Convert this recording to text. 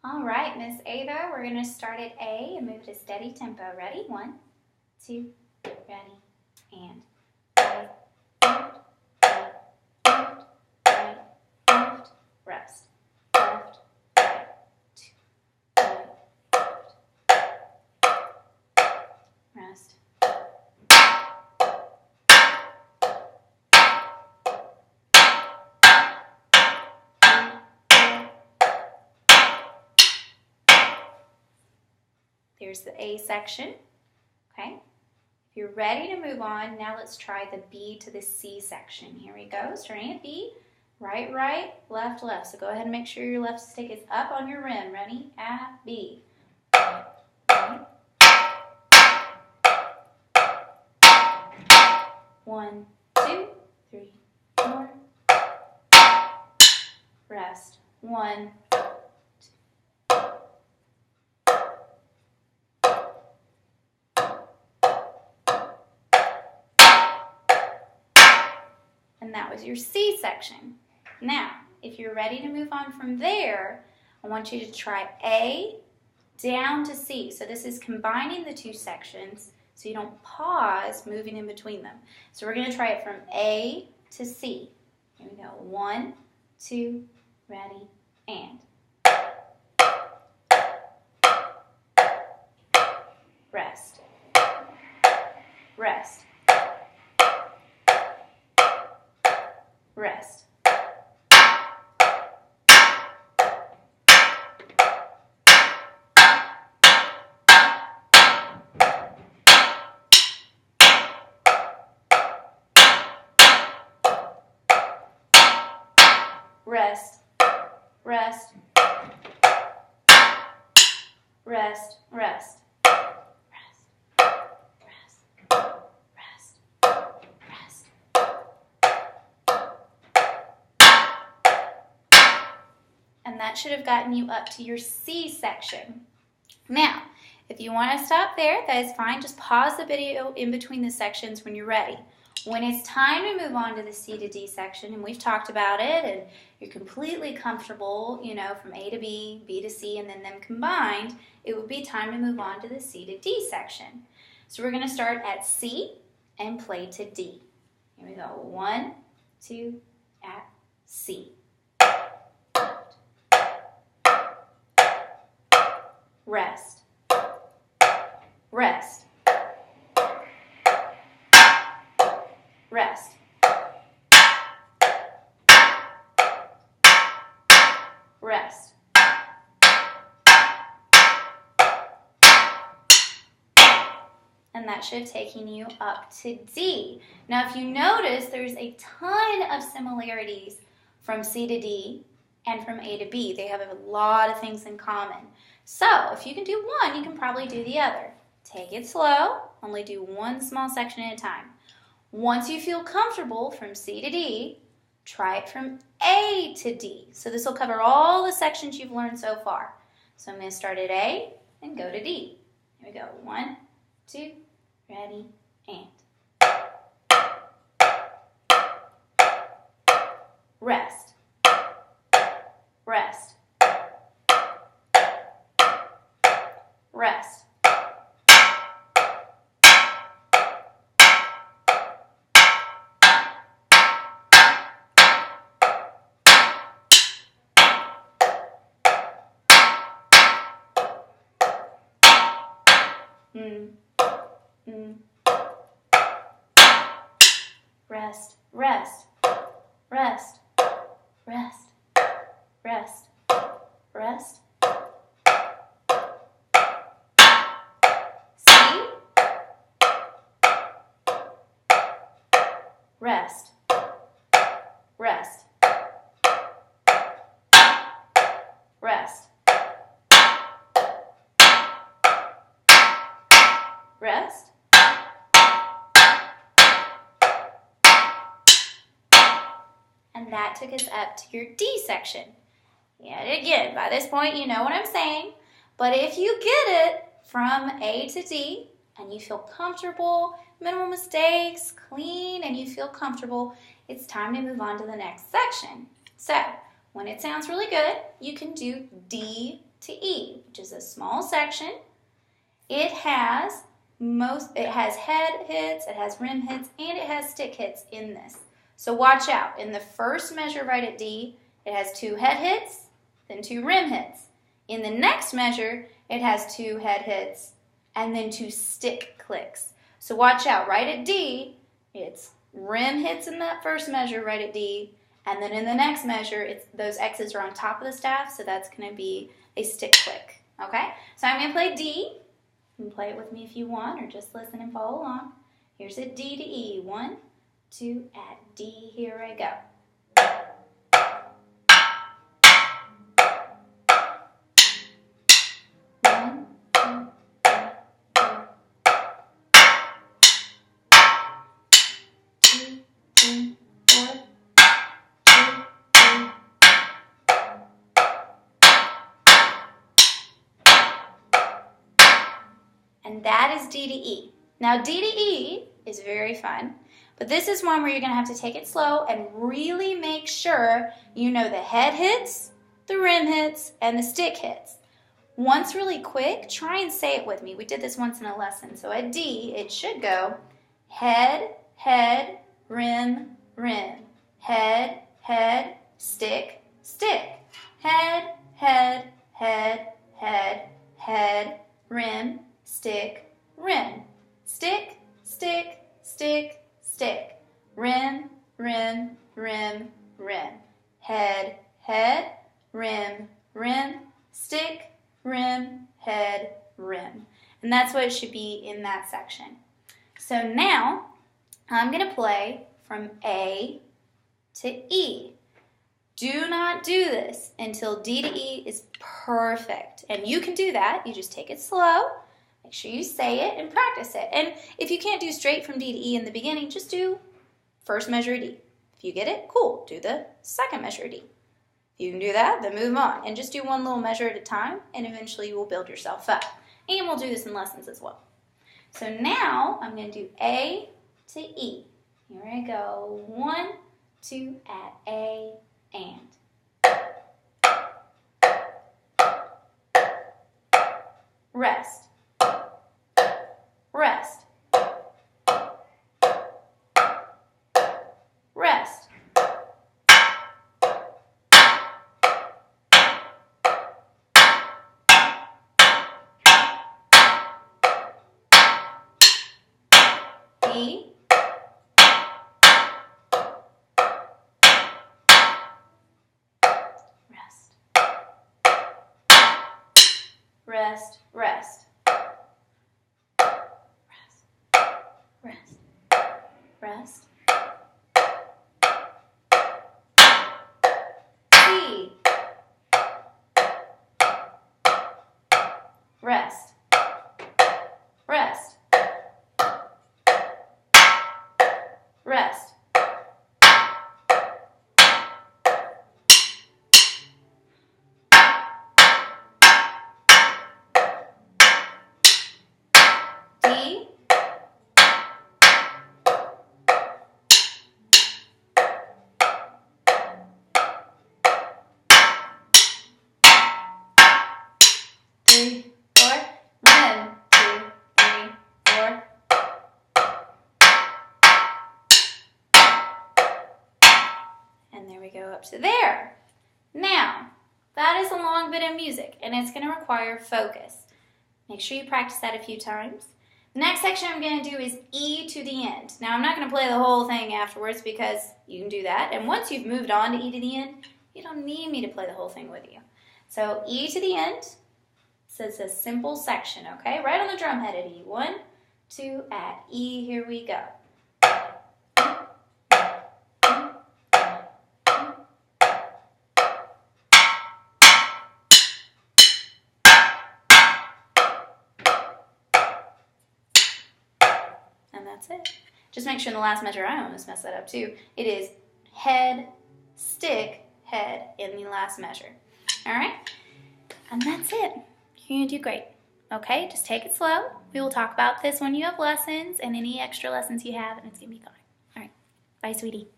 All right, Miss Ava, we're going to start at A and move at a steady tempo. Ready? 1, 2, ready, and right, left, right, left, left, rest, left, right, 2, right, rest. There's the A section, okay? If you're ready to move on, now let's try the B to the C section. Here we go, starting at B, right, right, left, left. So go ahead and make sure your left stick is up on your rim. Ready? At B. Right. 1, 2, 3, 4. Rest. 1, and that was your C section. Now, if you're ready to move on from there, I want you to try A down to C. So this is combining the two sections so you don't pause moving in between them. So we're going to try it from A to C. Here we go. 1, 2, ready, and. Rest. Rest. Rest. Rest. Rest. Rest. Rest. And that should have gotten you up to your C section. Now, if you want to stop there, that is fine. Just pause the video in between the sections when you're ready. When it's time to move on to the C to D section, and we've talked about it, and you're completely comfortable, from A to B, B to C, and then them combined, it would be time to move on to the C to D section. So we're going to start at C and play to D. Here we go. 1, 2, at C. Rest. Rest. Rest. Rest. And that should have taken you up to D. Now, if you notice, there's a ton of similarities from C to D and from A to B. They have a lot of things in common. So, if you can do one, you can probably do the other. Take it slow, only do one small section at a time. Once you feel comfortable from C to D, try it from A to D. So this will cover all the sections you've learned so far. So I'm going to start at A and go to D. Here we go. 1, 2, ready, and. Rest. Rest. Rest. Rest, rest, rest, rest, rest, rest. See? Rest, rest, rest, rest. And that took us up to your D section. Yet again, by this point, you know what I'm saying. But if you get it from A to D and you feel comfortable, minimal mistakes, clean, and you feel comfortable, it's time to move on to the next section. So When it sounds really good, you can do D to E, which is a small section. It has head hits, it has rim hits, and it has stick hits in this. So watch out. In the first measure right at D, it has 2 head hits, then 2 rim hits. In the next measure, it has 2 head hits, and then 2 stick clicks. So watch out. Right at D, it's rim hits in that first measure right at D, and then in the next measure, those X's are on top of the staff, so that's going to be a stick click. Okay? So I'm going to play D. You can play it with me if you want, or just listen and follow along. Here's a D to E. 1, 2, at D. Here I go. And that is D to E. Now D to E is very fun, but this is one where you're going to have to take it slow and really make sure you know the head hits, the rim hits, and the stick hits. Once really quick, try and say it with me. We did this once in a lesson. So at D, it should go head, head, rim, rim. Head, head, stick, stick. Head, head, head, head, head, rim, stick, rim. Stick, stick, stick, stick. Rim, rim, rim, rim. Head, head, rim, rim, stick, rim, head, rim. And that's what it should be in that section. So now I'm going to play from A to E. Do not do this until D to E is perfect. And you can do that. You just take it slow. Make sure you say it and practice it. And if you can't do straight from D to E in the beginning, just do first measure D. If you get it, cool. Do the second measure D. If you can do that, then move on. And just do one little measure at a time, and eventually you will build yourself up. And we'll do this in lessons as well. So now I'm going to do A to E. Here I go. 1, 2, at A, and. Rest. Rest. Rest. E. Rest, rest, rest, rest, C, rest, rest, rest. D, three, 4, 1, 2, 3, 4. And there we go up to there. Now, that is a long bit of music, and it's going to require focus. Make sure you practice that a few times. The next section I'm going to do is E to the end. Now, I'm not going to play the whole thing afterwards because you can do that. And once you've moved on to E to the end, you don't need me to play the whole thing with you. So E to the end, so it's a simple section, okay? Right on the drum head at E. 1, 2, at E. Here we go. And that's it. Just make sure in the last measure, I almost messed that up too. It is head, stick, head in the last measure. All right? And that's it. You're going to do great. Okay? Just take it slow. We will talk about this when you have lessons and any extra lessons you have, and it's going to be fine. All right. Bye, sweetie.